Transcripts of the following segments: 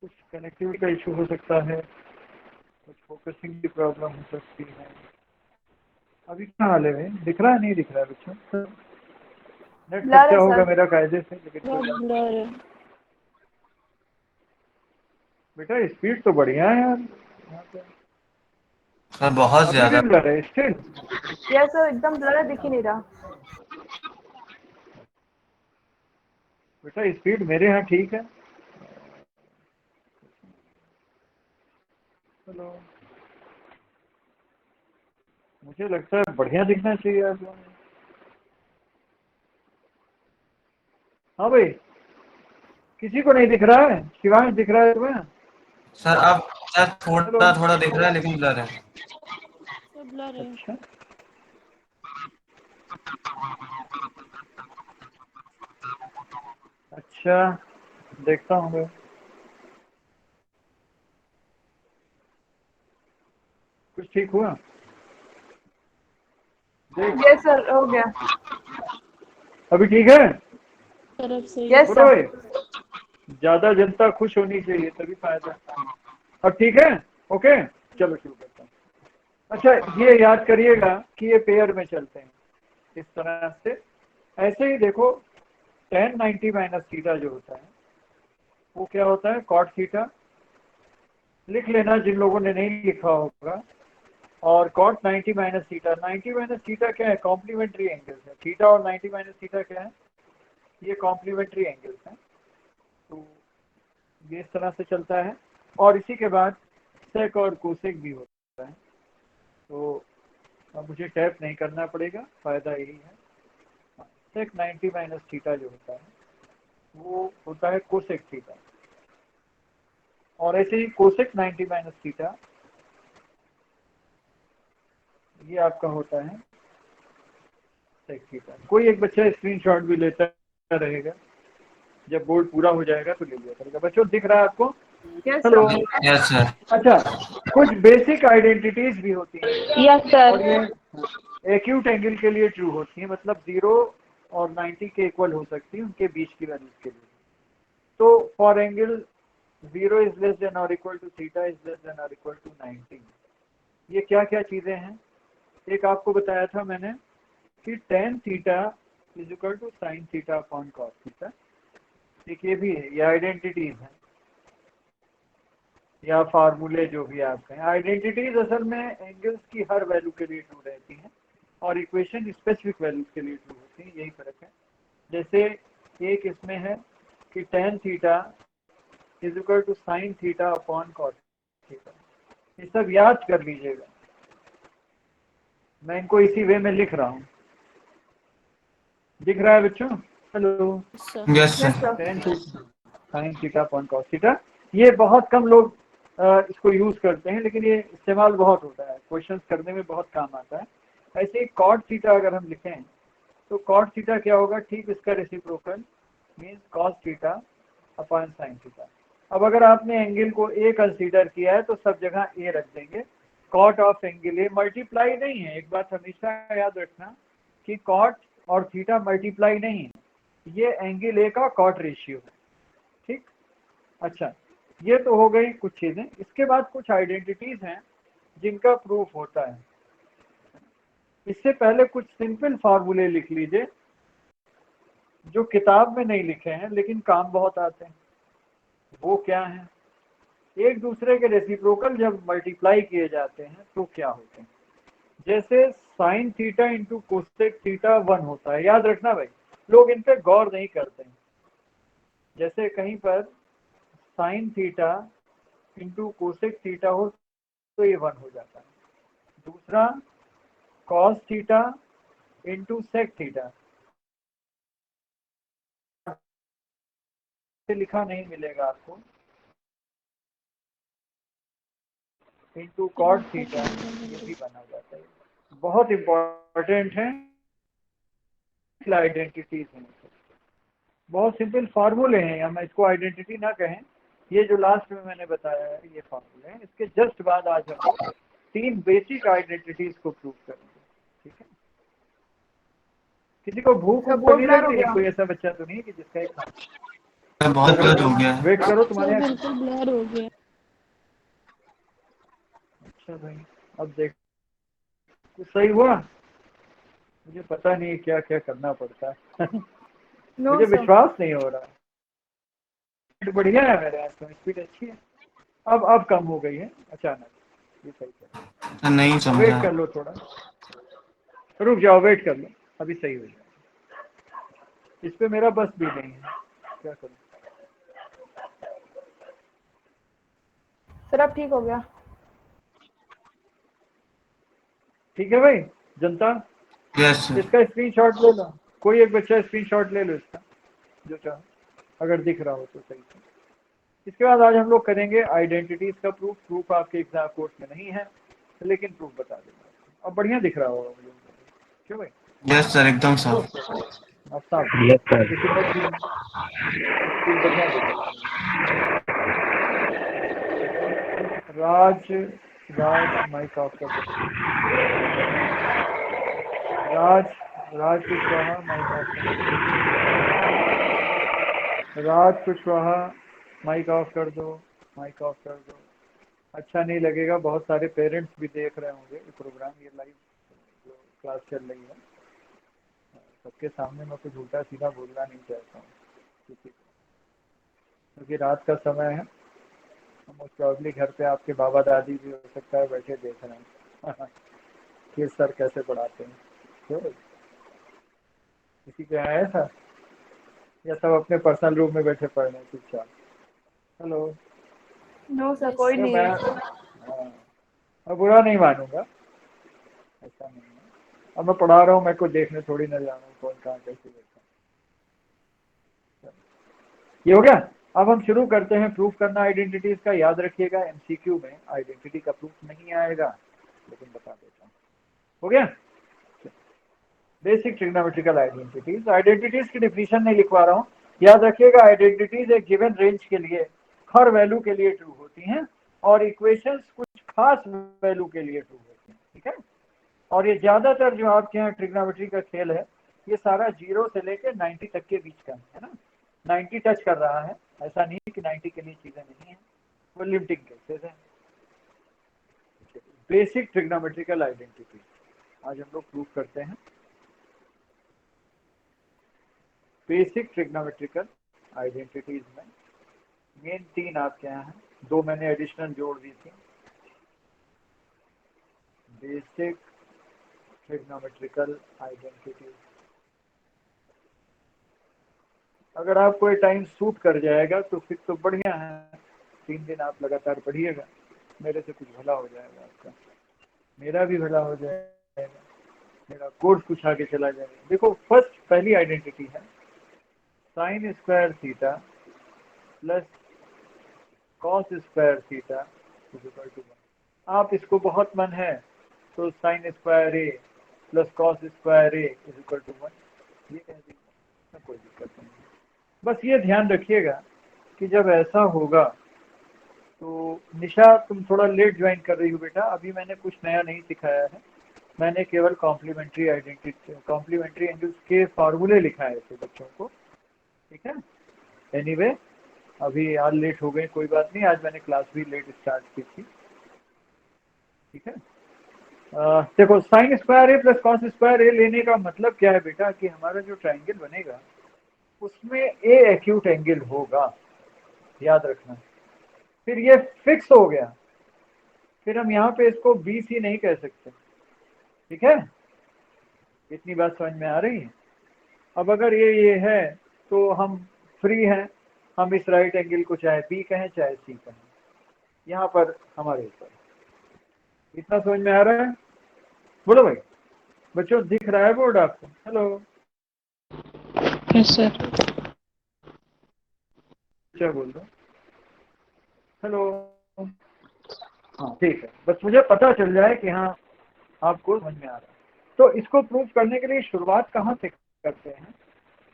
कुछ कनेक्टिविटी का इशू हो सकता है, कुछ फोकसिंग की प्रॉब्लम हो सकती है। अभी क्या हाल है भाई, दिख रहा है नहीं दिख रहा है बच्चों? नेट ब्लर कच्चा है होगा सर। मेरा कायदे से, लेकिन कोई बहुत बात नहीं। ब्लर है। बेटा स्पीड तो बढ़िया है यार यहाँ पे। सर बहुत अभी भी ज्यादा। ब्लर है स्टिल? यस सर, एकदम ब्लर है, दिख ही नहीं रहा। बेटा स्पीड मेरे यहाँ ठीक है। चलो, मुझे लगता है बढ़िया दिखना चाहिए आप लोगों को। हाँ भाई, किसी को नहीं दिख रहा है? शिवांश दिख रहा है तुम्हें? सर अब सर हेलो। थोड़ा थोड़ा दिख रहा है लेकिन ब्लर है। सब ब्लर है। अच्छा, अच्छा, देखता हूँ मैं। कुछ ठीक हुआ? देख, यस सर, हो गया। अभी ठीक है? तरफ से यस बोलो सर। भाई, ज्यादा जनता खुश होनी चाहिए तभी फायदा। अब ठीक है? ओके, चलो शुरू करता हूँ। अच्छा, ये याद करिएगा कि ये पेयर में चलते हैं इस तरह से। ऐसे ही देखो, tan 90 माइनस थीटा जो होता है वो क्या होता है? cot theta. लिख लेना जिन लोगों ने नहीं लिखा होगा। और cot 90 minus theta, 90 minus theta क्या है? कॉम्प्लीमेंट्री एंगल्स है। थीटा और 90 माइनस थीटा क्या है? ये कॉम्प्लीमेंट्री एंगल्स हैं। तो ये इस तरह से चलता है। और इसी के बाद सेक और कोसेक भी होता है। तो अब मुझे टैप नहीं करना पड़ेगा, फायदा यही है। सेक 90 माइनस थीटा जो होता है वो होता है कोसेक थीटा। और ऐसे ही कोसेक 90 माइनस थीटा ये आपका होता है सेक थीटा। कोई एक बच्चा स्क्रीनशॉट भी लेता रहेगा, जब बोर्ड पूरा हो जाएगा तो ले लिया करेगा। बच्चों दिख रहा है आपको? Yes hello. Sir. Yes sir. अच्छा, कुछ बेसिक आइडेंटिटीज भी होती हैं यस और सर। ये एक्यूट एंगल के लिए ट्रू होती है, मतलब 0 और 90 के इक्वल हो सकती है उनके बीच की वैल्यूज के लिए। तो for angle 0 is less than और equal to theta is less than और इक्वल टू 90, ये क्या क्या चीजें हैं? एक आपको बताया था मैंने कि tan theta is equal to sine theta upon cos theta. एक ये भी है, ये आइडेंटिटीज हैं या फार्मूले जो भी आप कहें। आइडेंटिटीज असल में एंगल्स की हर वैल्यू के लिए ट्रू रहती हैं और इक्वेशन स्पेसिफिक वैल्यूज के लिए ट्रू होती है, यही फर्क है। जैसे एक इसमें है कि tan theta is equal to sine theta upon cos theta. ये सब याद कर लीजिएगा, मैं इनको इसी वे में लिख रहा हूँ। दिख रहा है बच्चों? Hello. Sir. Yes yes sir. Sir. tan theta sine theta upon cos theta, ये बहुत कम लोग इसको यूज करते हैं, लेकिन ये इस्तेमाल बहुत होता है, क्वेश्चंस करने में बहुत काम आता है। ऐसे ही कॉट थीटा अगर हम लिखें तो कॉट थीटा क्या होगा? ठीक इसका reciprocal means cos theta upon sine theta. अब अगर आपने एंगल को ए कंसीडर किया है तो सब जगह ए रख देंगे। Cot of angle A multiply नहीं है, एक बात हमेशा याद रखना कि कॉट और थीटा मल्टीप्लाई नहीं है, ये एंगल ए का कॉट रेशियो है। ठीक, अच्छा, ये तो हो गई कुछ चीजें। इसके बाद कुछ आइडेंटिटीज हैं जिनका प्रूफ होता है। इससे पहले कुछ सिंपल फार्मूले लिख लीजिए जो किताब में नहीं लिखे हैं लेकिन काम बहुत आते हैं। वो क्या है? एक दूसरे के रेसिप्रोकल जब मल्टीप्लाई किए जाते हैं तो क्या होते हैं? जैसे sign theta into cosec theta 1 होता है, याद रखना भाई, लोग इन पे गौर नहीं करते हैं। जैसे कहीं पर sine theta into cosec theta हो तो ये 1 हो जाता है। दूसरा cos theta into sec theta से लिखा नहीं मिलेगा आपको, इंटू कॉट थीटा, ये भी बना जाता है। बहुत इंपॉर्टेंट है आइडेंटिटीज हैं, बहुत सिंपल फार्मूले हैं, हम इसको आइडेंटिटी ना कहें। ये जो लास्ट में मैंने बताया है ये फार्मूले हैं। इसके जस्ट बाद आज हम लोग 3 बेसिक आइडेंटिटीज को प्रूव करेंगे। ठीक है? किसी को भूख सर तो बोर्ड नहीं ब्लर लग हो रही है? गया। कोई ऐसा बच्चा तो नहीं है कि जिसका एक सर बहुत ब्लर हो गया है। वेट करो, सर तुम्हारे यहाँ। बिल्कुल ब्लर हो गया। अच्छा भाई, अब देख कुछ सही हुआ। मुझे पता नहीं क्या क्या करना पड़ता है। नो मुझे सर। विश्वास नहीं हो रहा। स्पीड बढ़िया है मेरे यहाँ तो, स्पीड अच्छी है। अब कम हो गई है अचानक। ये सही है। सर नहीं समझा। वेट कर लो थोड़ा, रुक जाओ, वेट कर लो, अभी सही हो जाएगा। इस पे मेरा बस भी नहीं है, क्या करूँ। सर अब ठीक हो गया। ठीक है भाई जनता, यस सर। इसका स्क्रीनशॉट ले लो। कोई एक बच्चा स्क्रीनशॉट ले लो इसका, जो चाहो, अगर दिख रहा हो तो सही से। इसके बाद आज हम लोग करेंगे आइडेंटिटीज का प्रूफ। प्रूफ आपके एग्जाम कोर्स में नहीं है, लेकिन प्रूफ बता देंगे। अब बढ़िया दिख रहा होगा मुझे, क्यों भाई। यस सर एकदम साफ। अब साफ किसी में स्क्रीन बढ़िया दिख रहा है। राज राज माइक ऑफ कर दो। राज कुशवाहा माइक ऑफ कर दो। राज कुशवाहा माइक ऑफ कर दो, माइक ऑफ कर दो। अच्छा नहीं लगेगा, बहुत सारे पेरेंट्स भी देख रहे होंगे ये प्रोग्राम, ये लाइव क्लास चल रही है। सबके सामने मैं कुछ उल्टा सीधा बोलना नहीं चाहता हूँ किसी को, क्योंकि रात का समय है। मोस्ट प्रॉब्ली घर पे आपके बाबा दादी भी हो सकता है बैठे देख रहे हैं कि सर कैसे पढ़ाते हैं। क्यों किसी के यहाँ है सर, या सब अपने पर्सनल रूम में बैठे पढ़ रहे हैं चुपचाप। हेलो। नो सर कोई तो नहीं मैं है। मैं बुरा नहीं मानूंगा, ऐसा नहीं है। अब मैं पढ़ा रहा हूँ, मैं को देखने थोड़ी ना जा रहा हूँ कौन कहाँ कैसे बैठा। ये हो गया। अब हम शुरू करते हैं प्रूफ करना आइडेंटिटीज का। याद रखिएगा एमसीक्यू में आइडेंटिटी का प्रूफ नहीं आएगा, लेकिन बता देता हूँ। हो गया। Basic trigonometrical identities. आइडेंटिटीज की डिफिनीशन नहीं लिखवा रहा हूँ, याद रखिएगा आइडेंटिटीज एक गिवन रेंज के लिए हर वैल्यू के लिए ट्रू होती हैं, और इक्वेशंस कुछ खास वैल्यू के लिए ट्रू होती हैं। ठीक है। और ये ज्यादातर जो आपके यहाँ ट्रिग्नोमेट्री का खेल है, ये सारा 0 से लेकर 90 तक के बीच का है ना। 90 टच कर रहा है, ऐसा नहीं कि 90 के लिए चीजें नहीं है, वो लिमिटिंग केसेस है। बेसिक ट्रिग्नोमेट्रिकल आइडेंटिटी आज हम लोग प्रूफ करते हैं। बेसिक ट्रिग्नोमेट्रिकल आइडेंटिटीज में मेन 3 आपके यहाँ हैं, 2 मैंने एडिशनल जोड़ दी थी। बेसिक ट्रिग्नोमेट्रिकल आइडेंटिटीज, अगर आपको ये टाइम सूट कर जाएगा तो फिर तो बढ़िया है। 3 दिन आप लगातार पढ़िएगा, मेरे से कुछ भला हो जाएगा आपका, मेरा भी भला हो जाएगा, मेरा कोर्स कुछ आगे चला जाएगा। देखो फर्स्ट पहली आइडेंटिटी है sine square theta plus cos square theta equal to 1। आप इसको बहुत मन है तो sine square A plus cos square A equal to 1 ये कह दीजिए, कोई दिक्कत नहीं। बस ये ध्यान रखिएगा कि जब ऐसा होगा तो निशा तुम थोड़ा लेट ज्वाइन कर रही हो बेटा, अभी मैंने कुछ नया नहीं सिखाया है। मैंने केवल कॉम्प्लीमेंट्री आइडेंटिटी कॉम्प्लीमेंट्री एंगल्स के फार्मूले लिखाए थे बच्चों को। ठीक है। एनीवे अभी आज लेट हो गए, कोई बात नहीं, आज मैंने क्लास भी लेट स्टार्ट की थी। ठीक है। देखो sign square A plus cos square ए लेने का मतलब क्या है बेटा, कि हमारा जो ट्राइंगल बनेगा उसमें ए एक्यूट एंगल होगा, याद रखना। फिर ये फिक्स हो गया, फिर हम यहाँ पे इसको बी सी नहीं कह सकते। ठीक है, इतनी बात समझ में आ रही है। अब अगर ये है तो हम फ्री हैं, हम इस राइट एंगल को चाहे बी कहें चाहे सी कहें, यहाँ पर हमारे ऊपर। इतना समझ में आ रहा है? बोलो भाई बच्चों, दिख रहा है बोर्ड आपको? हेलो। Yes sir. क्या बोल रहे हो? हेलो। हाँ ठीक है, बस मुझे पता चल जाए कि हाँ आपको समझ में आ रहा है। तो इसको प्रूफ करने के लिए शुरुआत कहाँ से करते हैं,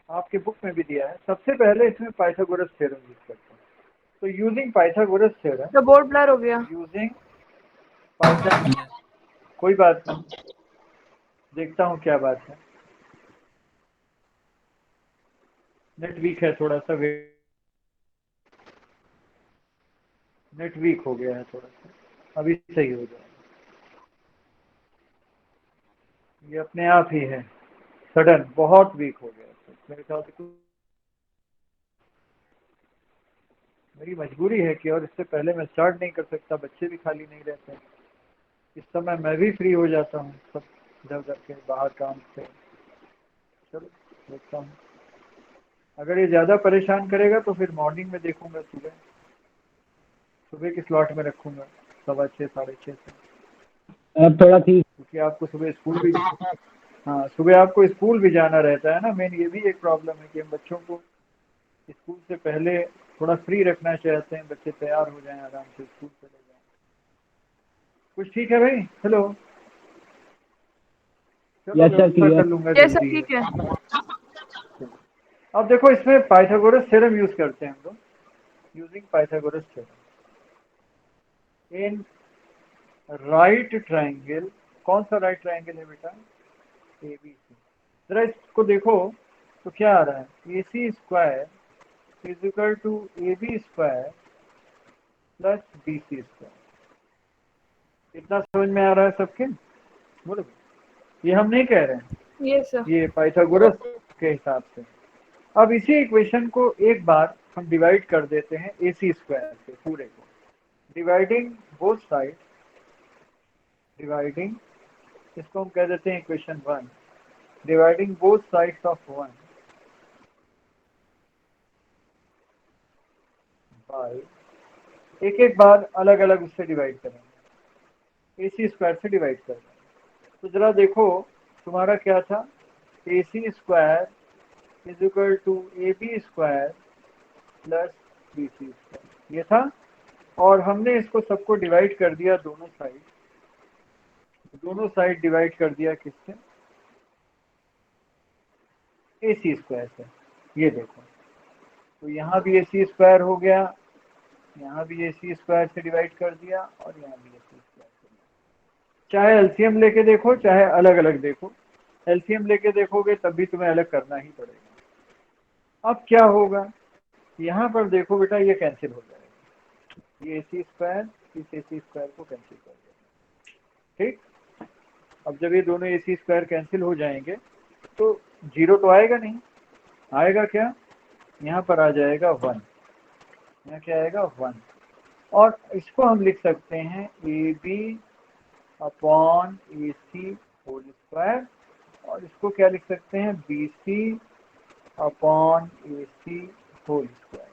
आपके बुक में भी दिया है। सबसे पहले इसमें पाइथागोरस थ्योरम यूज करते हैं। तो यूजिंग पाइथागोरस थ्योरम, तो बोर्ड ब्लर हो गया। यूजिंग पाइथागोरस, कोई बात नहीं, देखता हूँ क्या बात है। नेट वीक है थोड़ा सा, वेट नेट वीक हो गया है थोड़ा सा, अभी सही हो जाएगा। ये अपने आप ही है, सडन बहुत वीक हो गया है। मेरे ख्याल से मेरी मजबूरी है कि और इससे पहले मैं स्टार्ट नहीं कर सकता, बच्चे भी खाली नहीं रहते हैं। इस समय मैं भी फ्री हो जाता हूँ, सब इधर उधर के बाहर काम से। चलो देखता हूँ, अगर ये ज़्यादा परेशान करेगा तो फिर मॉर्निंग में देखूंगा, सुबह सुबह के स्लॉट में रखूंगा 6:15 6:30 से। अब थोड़ा ठीक। क्योंकि आपको सुबह स्कूल भी, हाँ सुबह आपको स्कूल भी जाना रहता है ना। मेन ये भी एक प्रॉब्लम है कि हम बच्चों को स्कूल से पहले थोड़ा फ्री रखना चाहते हैं, बच्चे तैयार हो जाएं, आराम से स्कूल चले जाएं। कुछ ठीक है भाई? हेलो, चलो यस सर, व्यवस्था क्लियर। कर लूंगा यस सर, जल्दी ठीक है। है। अब देखो, इसमें पाइथागोरस थ्योरम यूज करते हैं हम लोग, using Pythagoras theorem in right triangle. कौन सा राइट ट्राइंगल है बेटा? ABC। जरा इसको देखो तो क्या आ रहा है, AC square is equal to AB square plus BC square. इतना समझ में आ रहा है सबके? बोलो, ये हम नहीं कह रहे हैं, यस सर। ये पाइथागोरस के हिसाब से। अब इसी इक्वेशन को एक बार हम डिवाइड कर देते हैं AC स्क्वायर से, पूरे को डिवाइडिंग बोथ साइड, डिवाइडिंग, इसको हम कह देते हैं equation 1, dividing both sides of 1 by, एक एक बार अलग अलग उससे डिवाइड करेंगे, AC स्क्वायर से डिवाइड करेंगे। तो जरा देखो तुम्हारा क्या था, AC square is equal to AB square plus BC square, ये था। और हमने इसको सबको डिवाइड कर दिया दोनों साइड, दोनों साइड डिवाइड कर दिया किससे? AC स्क्वायर से। ये देखो, तो यहाँ भी AC स्क्वायर हो गया, यहाँ भी AC स्क्वायर से डिवाइड कर दिया, और यहाँ भी AC स्क्वायर से। चाहे एलसीएम लेके देखो, चाहे अलग अलग देखो, एलसीएम लेके देखोगे तब भी तुम्हें अलग करना ही पड़ेगा। अब क्या होगा, यहाँ पर देखो बेटा, ये कैंसिल हो जाएगा, ये AC स्क्वायर इस AC स्क्वायर को कैंसिल कर देगा, ठीक। अब जब ये दोनों AC स्क्वायर कैंसिल हो जाएंगे तो जीरो तो आएगा नहीं, आएगा क्या, यहाँ पर आ जाएगा 1, यहाँ क्या आएगा 1। और इसको हम लिख सकते हैं AB upon AC whole square, और इसको क्या लिख सकते हैं, BC upon AC whole square.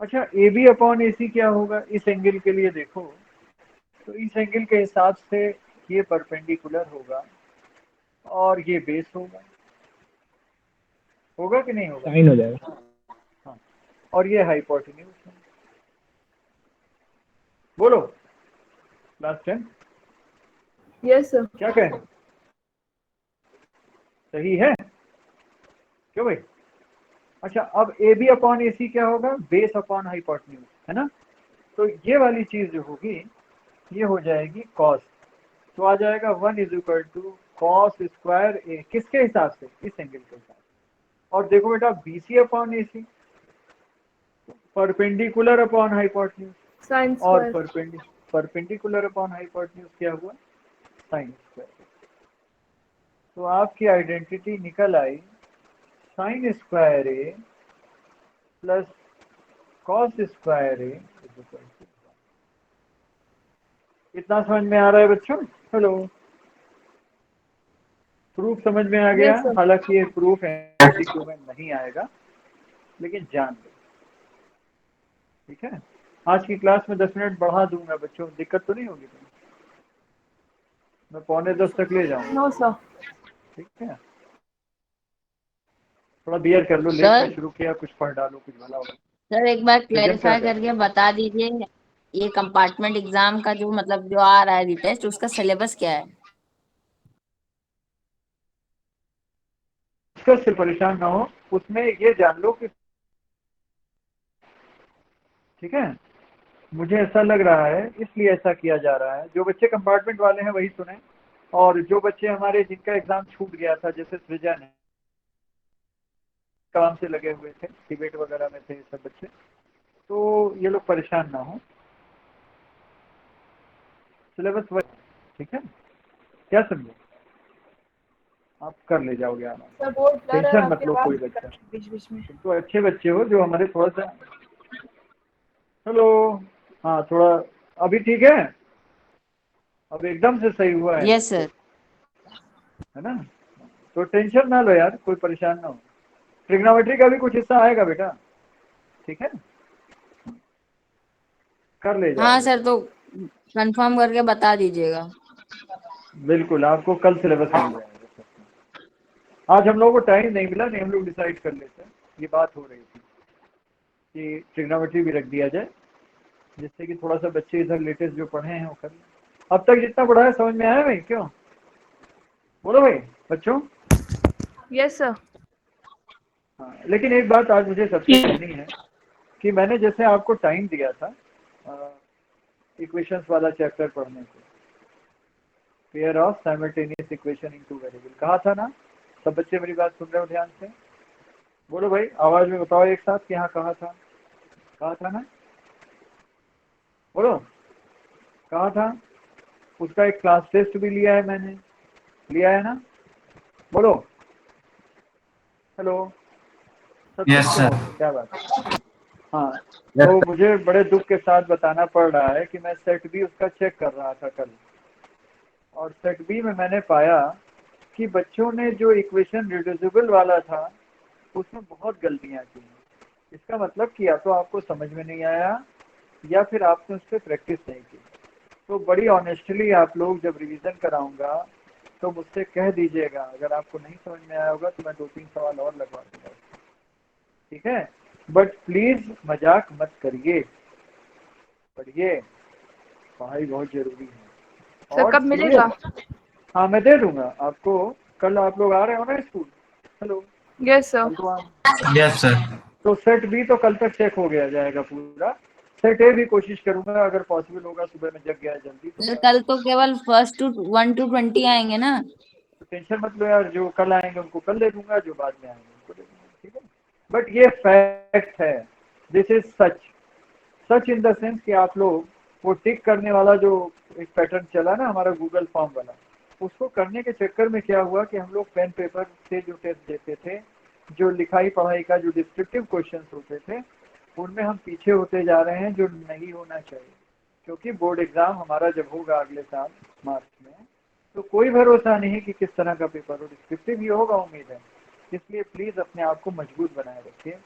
अच्छा, AB अपॉन AC क्या होगा इस एंगल के लिए? देखो तो इस एंगल के हिसाब से ये परपेंडिकुलर होगा और ये बेस होगा, होगा कि नहीं होगा? साइन हो जाएगा। हाँ, और ये हाइपोटेन्यूज है। बोलो क्लास 10 यस सर। क्या कहें, सही है? क्यों भाई? अच्छा, अब AB अपॉन AC क्या होगा, बेस अपॉन हाइपोटेन्यूज, है ना। तो ये वाली चीज जो होगी ये हो जाएगी कॉस, तो आ जाएगा 1 is equal to cos square A, किसके हिसाब से, इस एंगल के हिसाब से। और देखो बेटा, BC upon AC perpendicular upon hypotenuse, sine और स्क्वायर। परपेंडिकुलर अपॉन हाइपोटेन्यूज क्या हुआ, साइन स्क्वायर। तो आपकी आइडेंटिटी निकल आई, sine square A plus cos square A is equal to 1। इतना समझ में आ रहा है बच्चों? हेलो, प्रूफ समझ में आ गया? Yes sir. हालांकि ये प्रूफ एमसीक्यू में नहीं आएगा, लेकिन जान लो, ठीक है। आज की क्लास में 10 मिनट बढ़ा दूंगा बच्चों, दिक्कत तो नहीं होगी तुम्हें? मैं 9:45 तक ले जाऊंगा, नो सर। ठीक है। थोड़ा बियर कर लो, लेट में सर शुरू किया, कुछ पढ़ डालो, कुछ भला होगा। सर एक बार सज्जन क्या क्लेरिफाई कह करके रहे बता दीजिए, ये कंपार्टमेंट एग्जाम का जो मतलब जो आ रहा है रिटेस्ट, उसका सिलेबस क्या है? से परेशान ना हो, उसमें ये जान लो कि, ठीक है, मुझे ऐसा लग रहा है इसलिए ऐसा किया जा रहा है। जो बच्चे कंपार्टमेंट वाले हैं वही सुने, और जो बच्चे हमारे जिनका एग्जाम छूट गया था, जैसे सृजन है, काम से लगे हुए थे, डिबेट वगैरह में थे सब बच्चे, तो ये लोग परेशान ना हो, सिलेबस वही, ठीक है, क्या समझे, आप कर ले जाओगे आराम से। सर बहुत ब्लर है, टेंशन मत आपकी लो आवाज कोई भी बच्चा, कट रही है बीच बीच में। तुम तो अच्छे बच्चे हो जो हमारे थोड़ा सा, हेलो, हाँ थोड़ा, अभी ठीक है, अब एकदम से सही हुआ है, यस सर। है ना, तो टेंशन ना लो यार, कोई परेशान ना हो। ट्रिग्नोमेट्री का भी कुछ हिस्सा आएगा बेटा, ठीक है, कर ले हाँ जाओगे। सर, तो कंफर्म करके बता दीजिएगा। बिल्कुल, आपको कल सिलेबस मिल जाएगा। आज हम लोगों को टाइम नहीं मिला, नहीं हम लोग डिसाइड कर लेते हैं, ये बात हो रही थी कि ट्रिग्नोमेट्री भी रख दिया जाए, जिससे कि थोड़ा सा बच्चे इधर लेटेस्ट जो पढ़े हैं वो कर लें। अब तक जितना पढ़ा है समझ में आया भाई, क्यों बोलो भाई बच्चों। Yes sir. हाँ, लेकिन एक बात आज मुझे सबसे कहनी है कि मैंने जैसे आपको टाइम दिया था इक्वेशंस वाला चैप्टर पढ़ने को, pair of simultaneous equation into variable, कहा था ना, सब बच्चे मेरी बात सुन रहे हो ध्यान से, बोलो भाई आवाज में बताओ एक साथ कि हाँ कहा था ना, बोलो कहा था। उसका एक क्लास टेस्ट भी लिया है मैंने, लिया है ना, बोलो हेलो, सब यस सुनते सर। हो क्या बात है? हाँ, तो मुझे बड़े दुख के साथ बताना पड़ रहा है कि मैं सेट बी उसका चेक कर रहा था कल, और सेट बी में मैंने पाया कि बच्चों ने जो इक्वेशन रिड्यूसिबल वाला था उसमें बहुत गलतियां की। इसका मतलब कि या तो आपको समझ में नहीं आया या फिर आपने उस पर प्रैक्टिस नहीं की। तो बड़ी ऑनेस्टली आप लोग जब रिवीजन कराऊंगा तो मुझसे कह दीजिएगा, अगर आपको नहीं समझ में आया होगा तो मैं 2-3 सवाल और लगवा दूंगा, ठीक है, बट प्लीज मजाक मत करिए, पढ़िए, पढ़ाई बहुत जरूरी है। सर और कब मिलेगा? हाँ मैं दे दूंगा आपको, कल आप लोग आ रहे हो ना स्कूल, हेलो, यस सर। कल तो आप, यस सर। तो सेट बी तो कल तक चेक हो गया जाएगा पूरा, सेट ए भी कोशिश करूंगा, अगर पॉसिबल होगा सुबह में जग गया जल्दी तो सर कल तो केवल फर्स्ट टू 1 to 20 आएंगे ना। टेंशन मत लो यार, जो कल आएंगे उनको कल दे दूंगा, जो बाद में आएंगे उनको दे दूंगा, ठीक है, बट ये फैक्ट है, this is such, such in the sense कि आप लोग वो टिक करने वाला जो एक पैटर्न चला ना हमारा गूगल फॉर्म वाला, उसको करने के चक्कर में क्या हुआ कि हम लोग पेन पेपर से जो टेस्ट देते थे, जो लिखाई पढ़ाई का जो डिस्क्रिप्टिव क्वेश्चंस होते थे, उनमें हम पीछे होते जा रहे हैं, जो नहीं होना चाहिए, क्योंकि बोर्ड एग्जाम हमारा जब होगा अगले साल मार्च में, तो कोई भरोसा नहीं कि किस तरह का पेपर हो, डिस्क्रिप्टिव ही होगा उम्मीद है। इसलिए प्लीज अपने आप को मजबूत बनाए रखिए,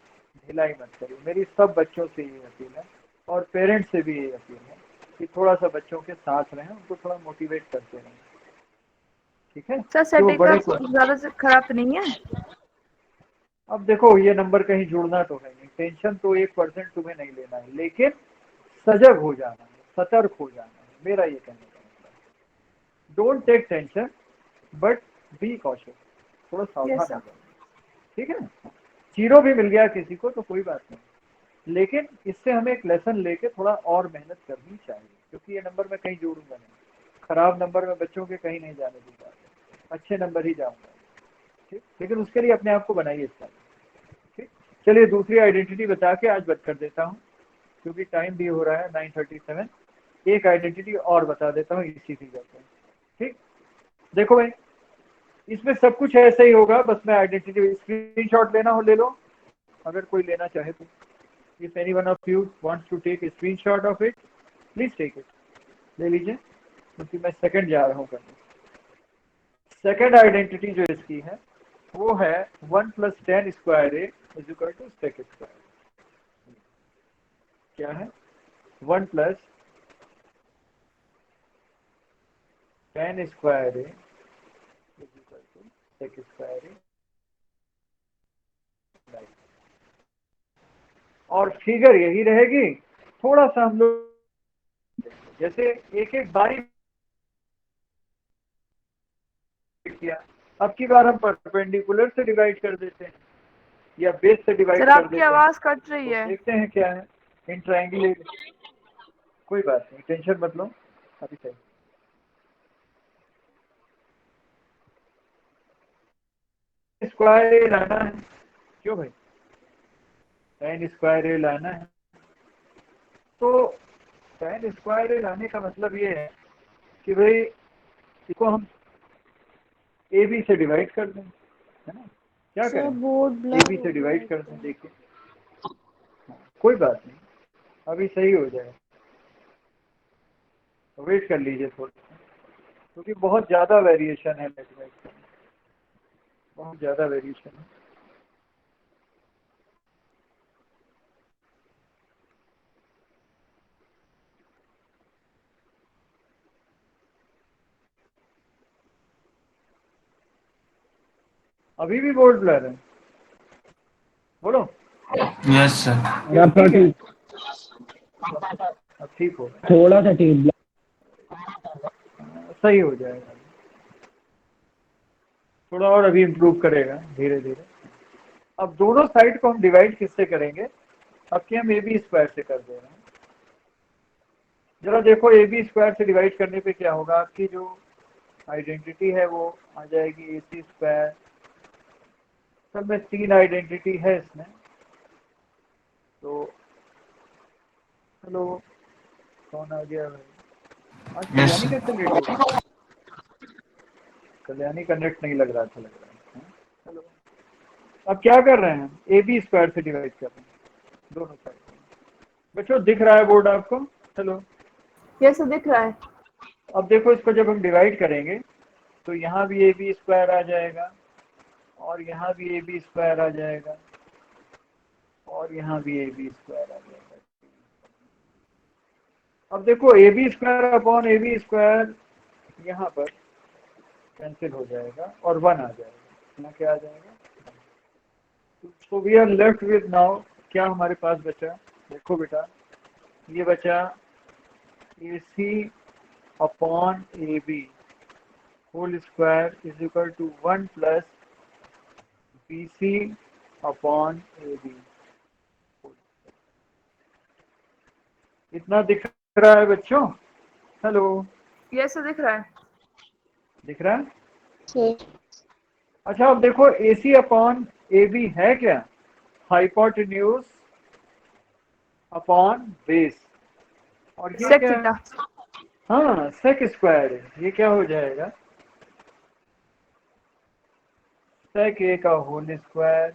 ढिलाई मत करिए, मेरी सब बच्चों से ये अपील है और पेरेंट्स से भी ये अपील है कि थोड़ा सा बच्चों के साथ रहें, उनको थोड़ा मोटिवेट करते रहें, ठीक है, सर कि वो सेट बड़े एग्जाम ज्यादा से खराब तो नहीं है? अब देखो ये नंबर कहीं जुड़ना तो है नहीं, टेंशन तो 1% तुम्हें नहीं लेना है, लेकिन सजग हो जाना है, सतर्क हो जाना है, मेरा ये कहने का मतलब, don't take tension but be cautious, थोड़ा सावधान यस हो सर। जाओ, ठीक है ना, जीरो भी मिल गया किसी को तो कोई बात नहीं, लेकिन इससे हमें एक लेसन लेके थोड़ा और मेहनत करनी चाहिए, क्योंकि ये नंबर मैं कहीं जोड़ूंगा नहीं, खराब नंबर में बच्चों के कहीं नहीं जाने दूंगा, अच्छे नंबर ही जाऊंगा, ठीक, लेकिन उसके लिए अपने आप को बनाइए इसका, ठीक। चलिए दूसरी आइडेंटिटी बता के आज बंद कर देता हूँ, क्योंकि टाइम भी हो रहा है 9:37, एक आइडेंटिटी और बता देता हूँ इसी फिगर पे, ठीक। देखो भाई इसमें सब कुछ ऐसा ही होगा, बस मैं आइडेंटिटी स्क्रीनशॉट लेना हो ले लो, अगर कोई लेना चाहे तो, if any one of you wants to take a screenshot of it please take it, ले लीजिए, क्योंकि मैं सेकंड जा रहा हूँ करने। सेकंड आइडेंटिटी जो इसकी है वो है 1 + 10 square A is equal to sec square, क्या है 1 + 10 square A is equal to sec square A, और फिगर यही रहेगी, थोड़ा सा हम लोग जैसे एक एक बारी किया, अब की बार हम परपेंडिकुलर से डिवाइड कर देते हैं या बेस से डिवाइड सर कर आपकी देते हैं, आवाज कट रही तो है। देखते हैं क्या है इन ट्रायंगल, कोई बात नहीं टेंशन मत लो, अभी सही स्क्वायर ए लाना है, क्यों भाई 10 स्क्वायर ए लाना है, तो tan स्क्वायर ए लाने का मतलब ये है कि भाई इसको हम ए बी से डिवाइड कर दें, है ना? क्या सर करें, बोर्ड ए ब्लर बी हो से गया डिवाइड कर दें। है। देखिए कोई बात नहीं, अभी सही हो जाएगा, वेट कर लीजिए थोड़ा, क्योंकि बहुत ज़्यादा वेरिएशन है मैथमेटिक्स में, बहुत ज़्यादा वेरिएशन है। अभी भी बोर्ड ब्लर है, बोलो। Yes sir. ठीक है, अब ठीक हो, थोड़ा सा ठीक। सही हो जाएगा, थोड़ा और अभी इम्प्रूव करेगा धीरे धीरे। अब दोनों साइड को हम डिवाइड किससे करेंगे, अब कि हम ए बी स्क्वायर से कर दे रहे हैं। जरा देखो ए बी स्क्वायर से डिवाइड करने पे क्या होगा, आपकी जो आइडेंटिटी है वो आ जाएगी ए सी स्क्वायर। सब में 3 आइडेंटिटी है इसमें, तो हेलो कौन आ गया भाई? आज यस कल्याणी सर। कैसे लेट हो गई? कल्याणी का नेट नहीं लग रहा था, लग रहा है। हेलो, अब क्या कर रहे हैं, ए बी स्क्वायर से डिवाइड कर रहे हैं दोनों साइड। बच्चों दिख रहा है बोर्ड आपको? हेलो, यस सर दिख रहा है। अब देखो इसको जब हम डिवाइड करेंगे तो यहाँ भी ए बी स्क्वायर आ जाएगा, और यहाँ भी ए बी स्क्वायर आ जाएगा, और यहाँ भी ए बी स्क्वायर आ जाएगा। अब देखो A B square upon A B square यहाँ पर कैंसिल हो जाएगा और 1 आ जाएगा। यहाँ क्या आ जाएगा? तो we are left with now, क्या हमारे पास बचा? देखो बेटा, ये बचा A C upon A B whole square is equal to 1 plus B C upon A B. इतना दिख रहा है बच्चों? हेलो, यस सर दिख रहा है। दिख रहा है? सर अच्छा, अब देखो ए सी अपॉन ए बी है क्या? हाइपोटेन्यूज अपॉन बेस, और ये सेक क्या है? थीटा। हाँ, सेक स्क्वायर है। ये क्या हो जाएगा? सेक ए का whole square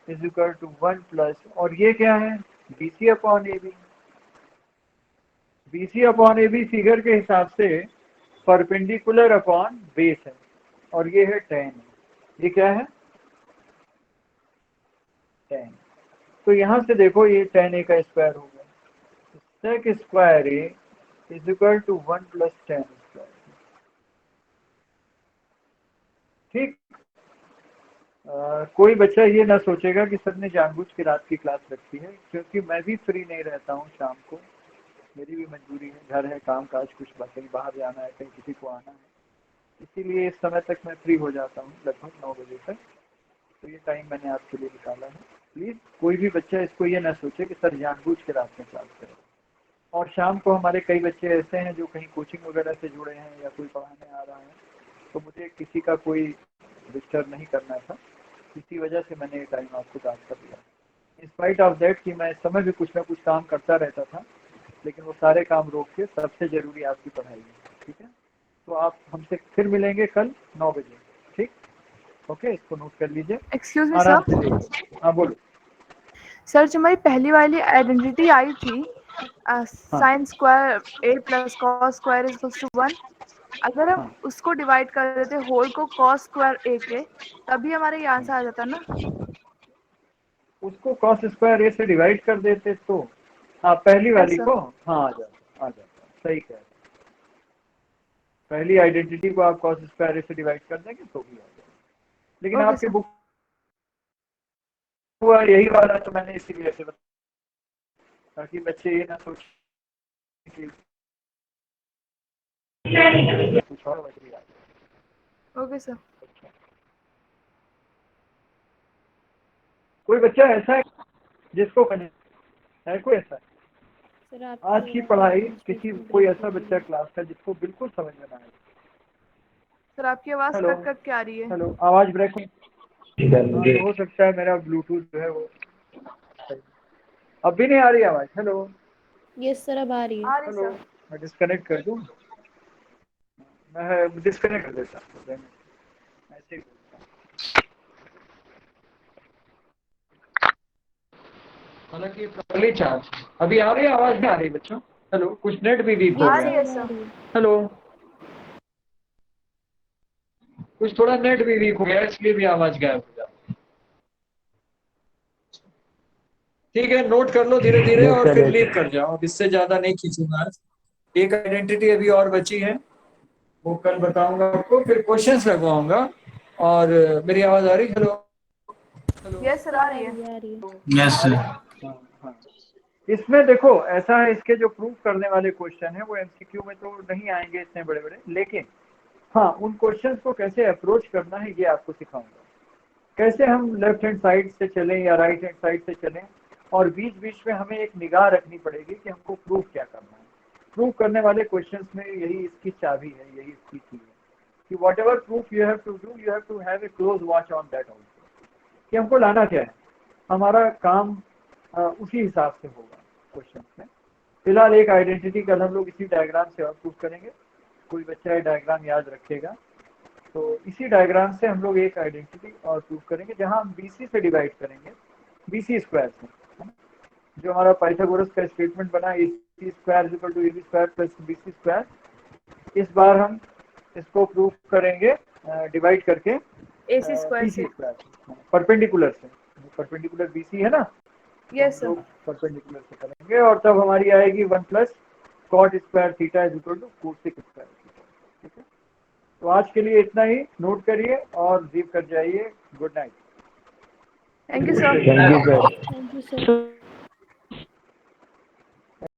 is equal to 1 plus, और ये क्या है? B C upon A B. B C upon A B figure के हिसाब से परपेंडिकुलर अपॉन बेस है, और ये है tan। ये क्या है? tan। तो यहाँ से देखो ये tan ए का स्क्वायर हो गया, sec square A is equal to 1 plus tan square. ठीक। कोई बच्चा ये ना सोचेगा कि सर ने जानबूझ के रात की क्लास रखी है, क्योंकि मैं भी फ्री नहीं रहता हूँ शाम को, मेरी भी मजबूरी है, घर है, काम काज, कुछ कहीं बाहर जाना है, कहीं किसी को आना है, इसीलिए इस समय तक मैं फ्री हो जाता हूँ लगभग 9 बजे तक। तो ये टाइम मैंने आपके लिए निकाला है। प्लीज़ कोई भी बच्चा इसको ये ना सोचे कि सर जानबूझ के रात में क्लास करे। और शाम को हमारे कई बच्चे ऐसे हैं जो कहीं कोचिंग वगैरह से जुड़े हैं या कोई पढ़ाने आ रहा है, तो मुझे किसी का कोई डिस्टर्ब नहीं करना था, इसी वजह से मैंने ये टाइम आपको दान कर दिया। इंस्पाइट ऑफ दैट कि मैं इस समय भी कुछ ना कुछ काम करता रहता था, लेकिन वो सारे काम रोक के सबसे ज़रूरी आपकी पढ़ाई है। ठीक है, तो आप हमसे फिर मिलेंगे कल 9 बजे। ठीक, ओके, इसको नोट कर लीजिए, एक्सक्यूज मी आराम से सर। देखिए। हाँ बोलो। सर जो हमारी पहली वाली आइडेंटिटी आई थी, हाँ sine square A plus cos square is equals to 1, अगर हम हाँ, उसको डिवाइड कर देते होल को कॉस स्क्वायर ए के, तभी हमारा ये आंसर आ जाता ना। उसको कॉस स्क्वायर ए से डिवाइड कर देते तो, हाँ पहली यस वाली सर। को, हाँ आ जाता, आ जाता, सही कह रहे हैं। पहली आइडेंटिटी को आप कॉस स्क्वायर ए से डिवाइड कर देंगे तो भी आ जाएगा, लेकिन ओके आपके सर। बुक हुआ यही वाला, तो मैंने इसीलिए ऐसे बताया ताकि बच्चे ये ना सोचें कि कुछ और बच गया। Okay sir. कोई बच्चा ऐसा है जिसको है कोई ऐसा? सर आज आपकी की आवाज़ पढ़ाई बीच बीच किसी में कोई ब्रेक हो ऐसा रही बच्चा है। क्लास का जिसको बिल्कुल समझ में ना आए? सर आपकी आवाज़ हेलो, कट कट के आ रही है। हेलो, आवाज ब्रेक हो? हाँ, तो हो सकता है मेरा ब्लूटूथ जो है वो सही। अब भी नहीं आ रही आवाज? हेलो, यस सर अब आ रही है। आ रही हेलो, सर। मैं डिस्कनेक्ट कर दूं? मैं डिस्कनेक्ट कर देता हूं, ऐसे ही बोलता हूं। हालांकि प्रॉपर्ली चार्ज अभी आ रही है, आवाज नहीं आ रही बच्चों? हेलो, कुछ नेट भी वीक हो आ यस गया रही है। है सर आ सर। रही है। हेलो, कुछ थोड़ा नेट भी वीक हो गया है, इसलिए भी आवाज गायब हो जाती है। ठीक है, नोट कर लो धीरे धीरे और फिर लीव कर जाओ, अब इससे ज्यादा नहीं खींचूंगा आज। एक आइडेंटिटी अभी और बची है, वो कल बताऊंगा आपको, फिर क्वेश्चंस लगवाऊंगा। और मेरी आवाज आ रही? Hello hello, yes sir sir आ आ रही रही है। है आ रही है। यस आ सर। रही? हाँ हाँ। इसमें देखो ऐसा है, इसके जो प्रूफ करने वाले क्वेश्चन है वो एमसीक्यू में तो नहीं आएंगे इतने बड़े बड़े, लेकिन हाँ उन क्वेश्चंस को कैसे अप्रोच करना है ये आपको सिखाऊंगा। कैसे हम लेफ्ट हैंड साइड से चलें या राइट हैंड साइड से चलें, और बीच बीच में हमें एक निगाह रखनी पड़ेगी कि हमको प्रूफ क्या करना है। प्रूफ करने वाले क्वेश्चंस में यही इसकी चाबी है, यही इसकी की है कि whatever proof you have to do, you have to have a close watch on that also, कि हमको लाना क्या है, हमारा काम उसी हिसाब से होगा क्वेश्चन में। फिलहाल एक आइडेंटिटी कल हम लोग इसी डायग्राम से और प्रूफ करेंगे। कोई बच्चा ये डायग्राम याद रखेगा तो इसी डायग्राम से हम लोग एक आइडेंटिटी और प्रूव करेंगे, जहां हम बीसी से डिवाइड करेंगे, बीसी स्क्वायर से, है ना? जो हमारा पाइथागोरस का स्टेटमेंट बना, AC square equal to AB square plus BC square, इस बार हम इसको प्रूव करेंगे डिवाइड करके AC स्क्वायर BC से। स्क्वायर परपेंडिकुलर से। परपेंडिकुलर BC है ना, तो यस हम सर। लोग परपेंडिकुलर से करेंगे, और तब हमारी आएगी 1 plus cot square theta is equal to cosec square theta. ठीक है, तो आज के लिए इतना ही, नोट करिए और लीव कर जाइए। Good night. Thank you sir. Thank you sir. Thank you sir.